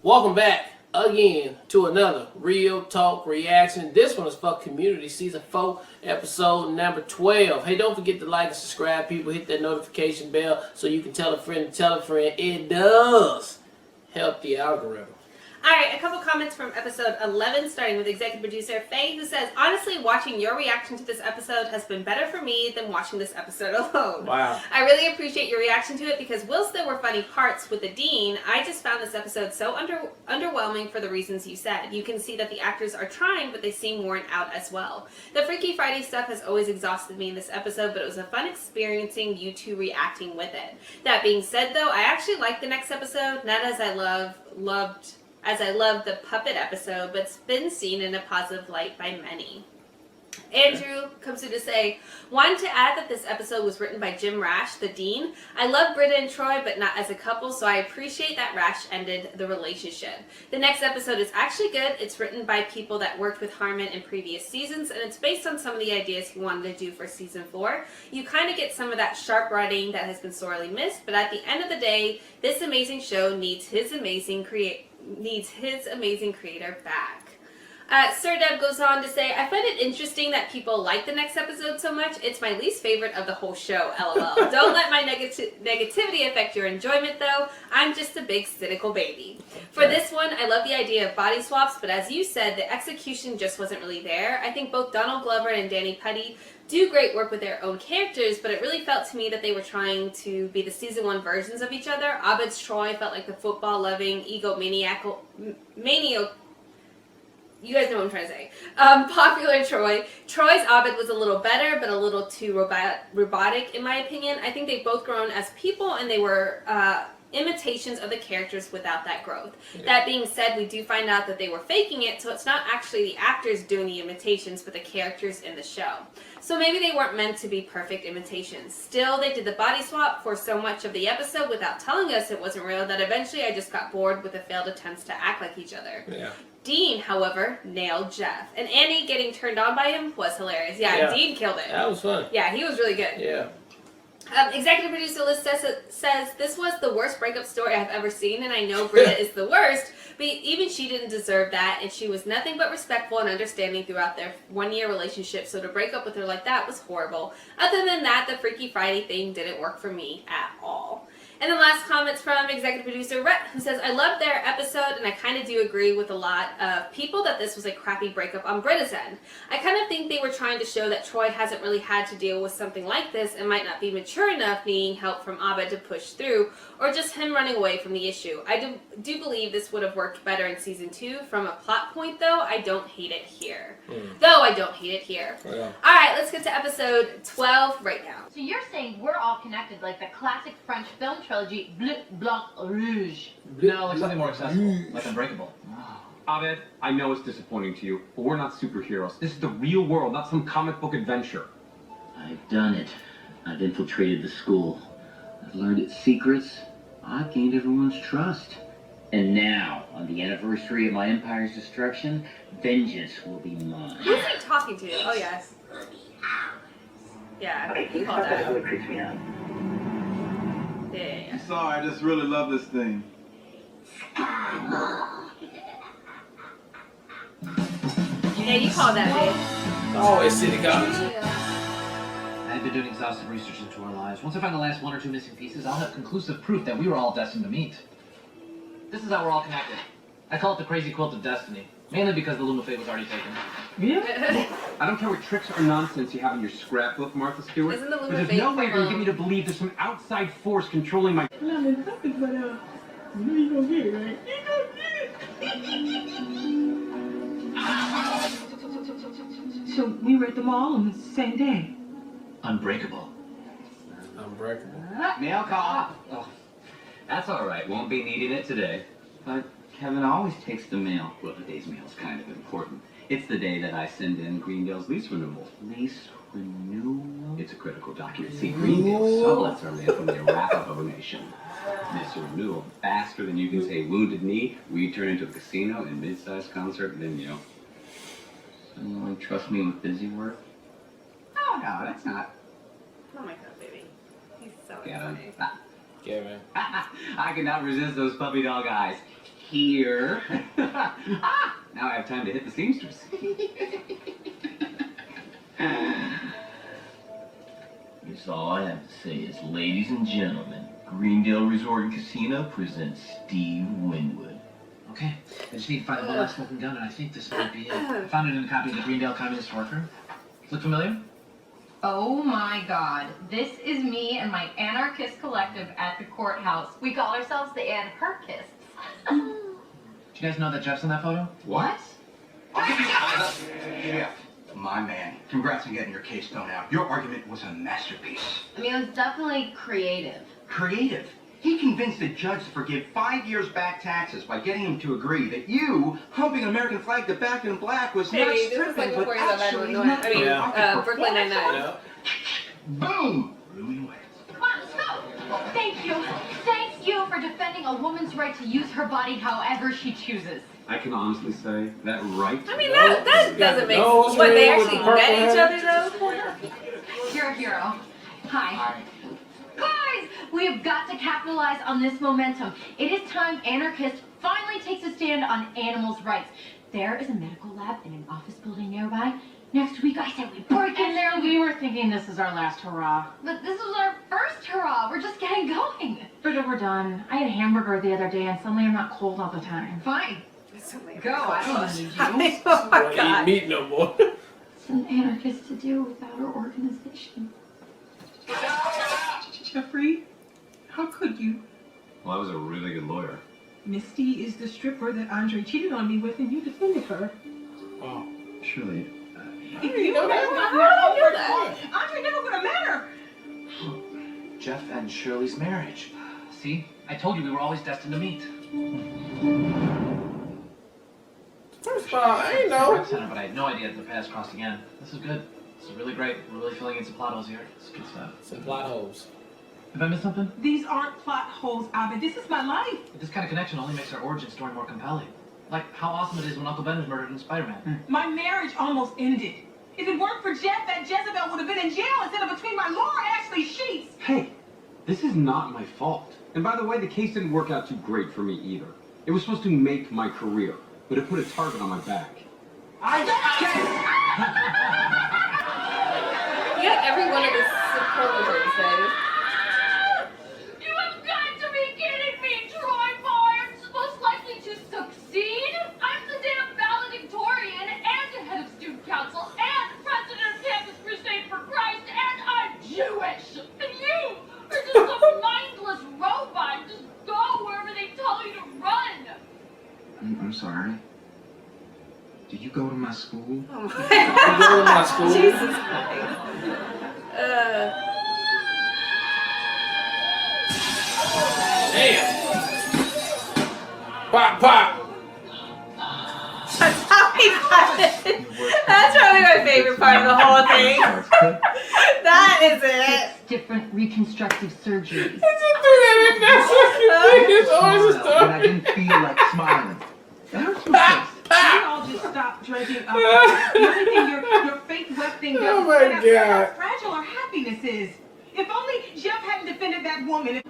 Welcome back again to another Real Talk reaction. This one is for Community Season 4, episode number 12. Hey, don't forget to like and subscribe, people. Hit that notification bell so you can tell a friend to tell a friend. It does help the algorithm. Alright, a couple comments from episode 11, starting with executive producer Faye, who says, honestly, watching your reaction to this episode has been better for me than watching this episode alone. Wow. I really appreciate your reaction to it because whilst there were funny parts with the Dean, I just found this episode so underwhelming for the reasons you said. You can see that the actors are trying, but they seem worn out as well. The Freaky Friday stuff has always exhausted me in this episode, but it was a fun experiencing you two reacting with it. That being said, though, I actually liked the next episode, not as I loved the puppet episode, but it's been seen in a positive light by many. Andrew comes in to say, wanted to add that this episode was written by Jim Rash, the Dean. I love Britta and Troy, but not as a couple, so I appreciate that Rash ended the relationship. The next episode is actually good. It's written by people that worked with Harmon in previous seasons, and it's based on some of the ideas he wanted to do for season 4. You kind of get some of that sharp writing that has been sorely missed, but at the end of the day, this amazing show needs his amazing creator back. Sir Deb goes on to say, I find it interesting that people like the next episode so much. It's my least favorite of the whole show, lol. Don't let my negativity affect your enjoyment, though. I'm just a big cynical baby. For this one, I love the idea of body swaps, but as you said, the execution just wasn't really there. I think both Donald Glover and Danny Pudi do great work with their own characters, but it really felt to me that they were trying to be the season 1 versions of each other. Abed's Troy felt like the football-loving, you guys know what I'm trying to say. Popular Troy. Troy's Abed was a little better, but a little too robotic, in my opinion. I think they've both grown as people, and they were imitations of the characters without that growth. Yeah. That being said, we do find out that they were faking it, so it's not actually the actors doing the imitations, but the characters in the show. So maybe they weren't meant to be perfect imitations. Still, they did the body swap for so much of the episode without telling us it wasn't real that eventually I just got bored with the failed attempts to act like each other. Yeah. Dean, however, nailed Jeff. And Annie getting turned on by him was hilarious. Yeah, Dean killed it. That was fun. Yeah, he was really good. Yeah. Executive producer Liz says, this was the worst breakup story I've ever seen, and I know Britta is the worst, but even she didn't deserve that, and she was nothing but respectful and understanding throughout their 1-year relationship, so to break up with her like that was horrible. Other than that, the Freaky Friday thing didn't work for me at all. And the last comments from executive producer Rhett, who says, I loved their episode, and I kind of do agree with a lot of people that this was a crappy breakup on Britta's end. I kind of think they were trying to show that Troy hasn't really had to deal with something like this and might not be mature enough, needing help from Abed to push through, or just him running away from the issue. I do believe this would have worked better in season 2. From a plot point, though, I don't hate it here. Yeah. Alright, let's get to episode 12 right now. So you're saying we're all connected like the classic French film trilogy Bleu, Blanc, Rouge. No, like something more accessible, like Unbreakable. Abed, I know it's disappointing to you, but we're not superheroes. This is the real world, not some comic book adventure. I've done it. I've infiltrated the school. I've learned its secrets. I've gained everyone's trust. And now, on the anniversary of my empire's destruction, vengeance will be mine. Who's he talking to? Oh, yes. Yeah, you called that. That really creeps me out. Yeah. I'm sorry, I just really love this thing. Yeah, you called that, babe. Always city college. I've been doing exhaustive research into our lives. Once I find the last 1 or 2 missing pieces, I'll have conclusive proof that we were all destined to meet. This is how we're all connected. I call it the crazy quilt of destiny. Mainly because the Lumafade was already taken. Yeah? I don't care what tricks or nonsense you have in your scrapbook, Martha Stewart. Isn't the but there's Lumafade no way from, you're getting me to believe there's some outside force controlling my... You know you gonna get it, right? So we read them all on the same day? Unbreakable. Unbreakable. Mail call. Oh, that's all right. Won't be needing it today. But Kevin always takes the mail. Well, today's mail is kind of important. It's the day that I send in Greendale's lease renewal. Lease renewal? It's a critical document. See, Greendale's sublets are made from the wrap-up of a nation. This renewal, faster than you can say Wounded Knee, we turn into a casino and mid-sized concert venue. So you only trust me with busy work? Oh, no, that's not. Oh my god, baby. He's so Kevin. funny. Kevin. I cannot resist those puppy dog eyes. here. Ah, now I have time to hit the seamstress. Guess all I have to say is, ladies and gentlemen, Greendale Resort and Casino presents Steve Winwood. Okay, I just need to find one last smoking gun, and I think this might be it. I found it in a copy of the Greendale Communist Worker. Look familiar? Oh my god. This is me and my anarchist collective at the courthouse. We call ourselves the Anarchists. Do you guys know that Jeff's in that photo? What? Jeff, my man, congrats on getting your case thrown out. Your argument was a masterpiece. I mean, it was definitely creative. Creative. He convinced the judge to forgive 5 years back taxes by getting him to agree that you humping an American flag to back in black was not Hey, this was stripping, like but before you got actually Edward Norton. I mean, not. Brooklyn Nine-Nine. Yeah. Boom! Ruin away. Come on, let's go! Thank you. Thank you for defending a woman's right to use her body however she chooses. I can honestly say that right. I mean, that doesn't make No, sense. What, they with actually the purple met each hair. other, though? You're a hero. Hi. Guys, we have got to capitalize on this momentum. It is time anarchists finally takes a stand on animals' rights. There is a medical lab in an office building nearby. Next week, I said we break in there. We were thinking this is our last hurrah. But this was our first hurrah. We're just getting going. But we're done. I had a hamburger the other day, and suddenly I'm not cold all the time. Fine. Go. I don't need you. Oh my Don't eat god. meat no more. What's an anarchist to do without our organization? Jeffrey, how could you? Well, I was a really good lawyer. Misty is the stripper that Andre cheated on me with, and you defended her. Oh. Surely. If you know that, Andre never would have met her. Jeff and Shirley's marriage. See? I told you we were always destined to meet. First of all, I ain't Rec know. Center, but I had no idea that the paths crossed again. This is good. This is really great. We're really filling in some plot holes here. This is good stuff. Some plot holes. Have I missed something? These aren't plot holes, Abed. This is my life. But this kind of connection only makes our origin story more compelling. Like how awesome it is when Uncle Ben is murdered in Spider-Man. My marriage almost ended. If it weren't for Jeff, that Jezebel would have been in jail instead of between my Laura Ashley sheets. Hey, this is not my fault. And by the way, the case didn't work out too great for me either. It was supposed to make my career, but it put a target on my back. You got every one of the superlatives, though. You have got to be kidding me, Troy Barnes! Most likely to succeed? I'm the damn valedictorian and the head of student council and president of Campus Crusade for Christ, and I'm Jewish! And you are just a mindless robot. Just go wherever they tell you to run! I'm sorry. Did you go to my school? Oh my You go to my god. school? Jesus Christ. Damn. Pop, pop. That's probably my favorite part of the whole thing. That is it. Different reconstructive surgeries. He just threw that in there so you think it's always a But I story. didn't feel like smiling. That hurts my face. We all just stop dredging up everything your fake web thing does. Oh my Find out God. how fragile our happiness is. If only Jeff hadn't defended that woman.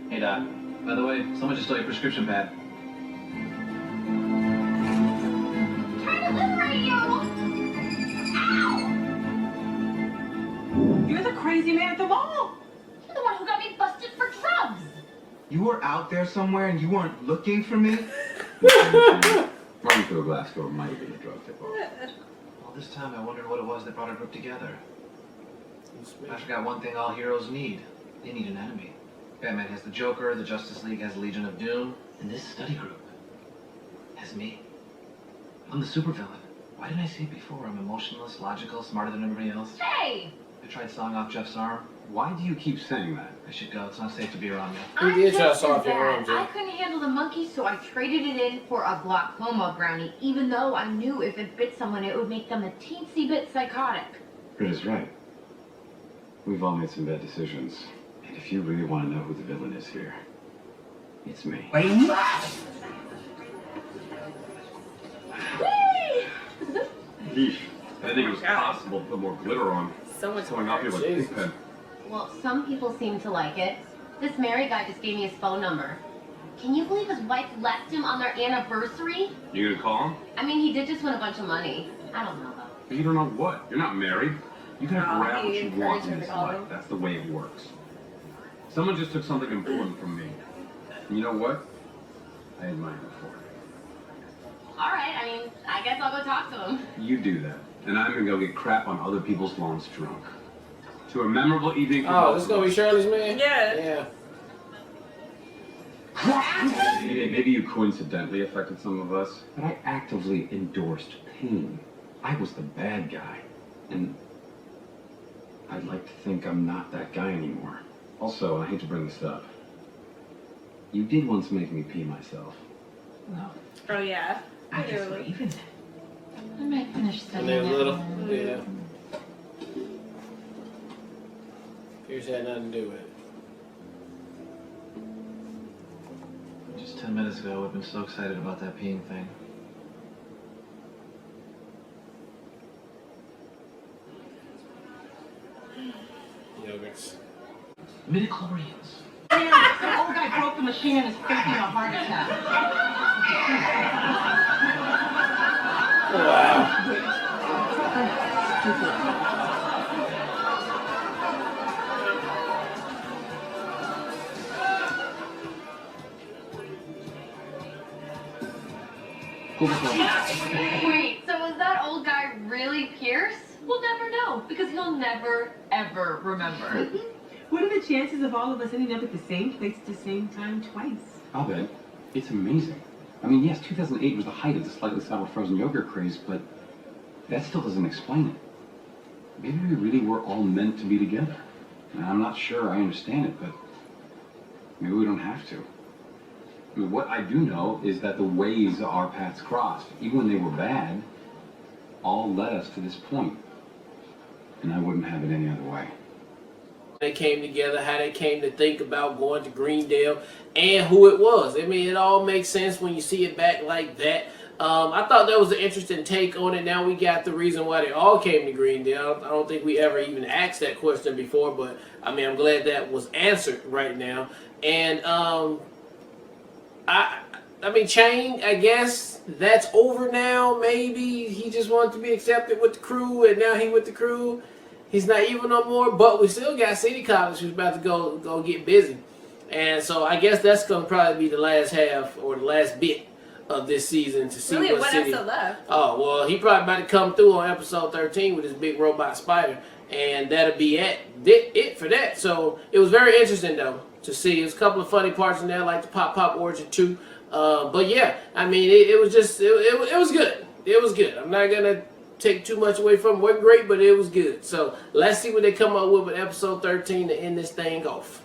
Hey, Doc. By the way, someone just stole your prescription pad. Trying to liberate you! Ow! You're the crazy man at the mall. You're the one who got me busted for drugs! You were out there somewhere and you weren't looking for me? Running through a glass door might have been a drug tip-off. All this time, I wondered what it was that brought our group together. I forgot one thing all heroes need. They need an enemy. Batman has the Joker, the Justice League has Legion of Doom, and this study group has me. I'm the supervillain. Why didn't I see it before? I'm emotionless, logical, smarter than everybody else. Hey! I tried sawing off Jeff's arm. Why do you keep saying that? I should go. It's not safe to be around me. You did try to saw off your arm, I Jay. couldn't handle the monkey, so I traded it in for a glaucoma brownie, even though I knew if it bit someone, it would make them a teensy bit psychotic. Britta's right. We've all made some bad decisions. And if you really want to know who the villain is here, it's me. Yeesh. I didn't think it was possible to put more glitter on. So much Going off you like Jesus. pig pen. Well, some people seem to like it. This Mary guy just gave me his phone number. Can you believe his wife left him on their anniversary? You gonna call him? I mean, he did just win a bunch of money. I don't know, though. But you don't know what. You're not married. You can grab what he you want encouraged in her to this call life. him. That's the way it works. Someone just took something important from me. And you know what? I admire you for it. All right, I mean, I guess I'll go talk to him. You do that. And I'm gonna go get crap on other people's lawns drunk. To a memorable evening for Oh, both this is of gonna be us. Shirley's man? Yeah. Yeah. Maybe you coincidentally affected some of us, but I actively endorsed pain. I was the bad guy. And I'd like to think I'm not that guy anymore. Also, I hate to bring this up. You did once make me pee myself. Oh yeah. I guess we're even. I might finish And studying they were that. little. Yeah. Pierce had nothing to do with it. Just 10 minutes ago, I would have been so excited about that peeing thing. Yogurts. Midichlorians. Some old guy broke the machine and is faking a heart attack. Wow. Wait, so was that old guy really Pierce? We'll never know, because he'll never, ever remember. What are the chances of all of us ending up at the same place at the same time twice? I'll bet. It's amazing. I mean, yes, 2008 was the height of the slightly sour frozen yogurt craze, but that still doesn't explain it. Maybe we really were all meant to be together. And I'm not sure I understand it, but maybe we don't have to. I mean, what I do know is that the ways our paths crossed, even when they were bad, all led us to this point. And I wouldn't have it any other way. They came together, how they came to think about going to Greendale, and who it was. I mean, it all makes sense when you see it back like that. I thought that was an interesting take on it. Now we got the reason why they all came to Greendale. I don't think we ever even asked that question before, but I mean, I'm glad that was answered right now. And I mean, Chang, I guess that's over now. Maybe he just wanted to be accepted with the crew, and now he with the crew. He's not evil no more, but we still got City College who's about to go get busy. And so I guess that's going to probably be the last half or the last bit of this season to see Really, what what City... episode left? Oh, well, he probably about to come through on episode 13 with his big robot spider, and that'll be it for that. So it was very interesting, though, to see. There's a couple of funny parts in there, like the Pop Origin 2. But yeah, I mean, it was just, it was good. It was good. I'm not going to take too much away from it. It wasn't great, but it was good. So let's see what they come up with episode 13 to end this thing off.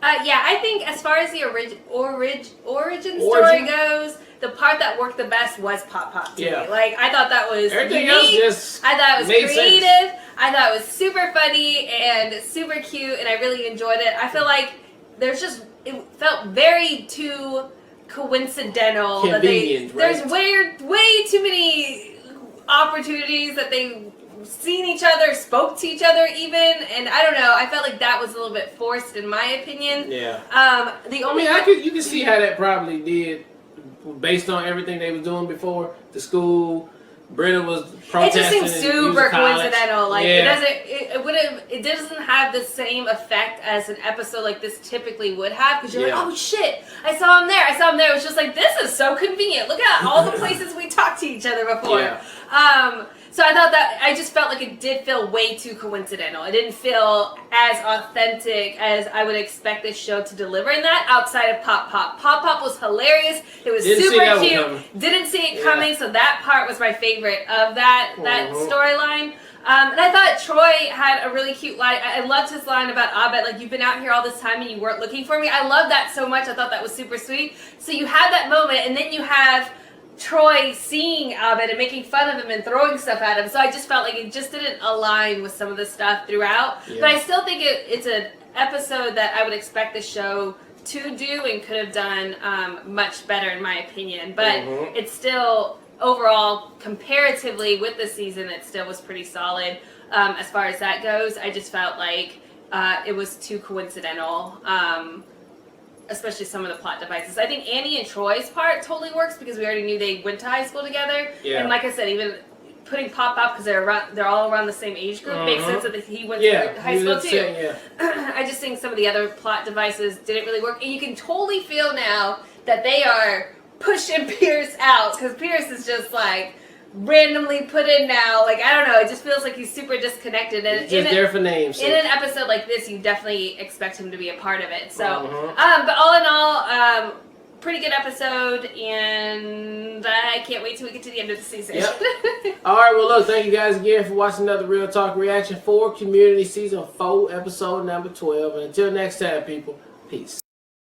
Yeah, I think as far as the origin story goes, the part that worked the best was Pop to me. Like, I thought that was everything unique. else just I thought it was made creative. sense. I thought it was super funny and super cute, and I really enjoyed it. I feel like it felt very too coincidental. Convenient, there's right? way too many opportunities that they seen each other, spoke to each other even, and I don't know, I felt like that was a little bit forced in my opinion. Yeah. You can see how that probably did based on everything they was doing before. The school, Britta was protesting. It just seems super coincidental. Like yeah. it doesn't have the same effect as an episode like this typically would have, because you're like, oh shit, I saw him there. It was just like, this is so convenient. Look at all the places we talked to each other before. Yeah. So I just felt like it did feel way too coincidental. It didn't feel as authentic as I would expect this show to deliver in that, outside of Pop. Pop was hilarious. It was super cute. Didn't see it coming, so that part was my favorite of that storyline. And I thought Troy had a really cute line. I loved his line about Abed, like, you've been out here all this time and you weren't looking for me. I love that so much. I thought that was super sweet. So you have that moment, and then you have Troy seeing Abed and making fun of him and throwing stuff at him. So I just felt like it just didn't align with some of the stuff throughout. Yeah. But I still think it's an episode that I would expect the show to do and could have done much better, in my opinion. But it's still, overall, comparatively with the season, it still was pretty solid as far as that goes. I just felt like it was too coincidental. especially some of the plot devices. I think Annie and Troy's part totally works because we already knew they went to high school together. Yeah. And like I said, even putting Pop out because they're all around the same age group makes sense that he went to high school too. I just think some of the other plot devices didn't really work, and you can totally feel now that they are pushing Pierce out because Pierce is just like randomly put in now. Like, I don't know, it just feels like he's super disconnected. And he's just there for names. In an episode like this, you definitely expect him to be a part of it. So, but all in all, pretty good episode, and I can't wait till we get to the end of the season. Yep. All right, well, look, thank you guys again for watching another Real Talk reaction for Community Season 4, episode number 12. And until next time, people, peace.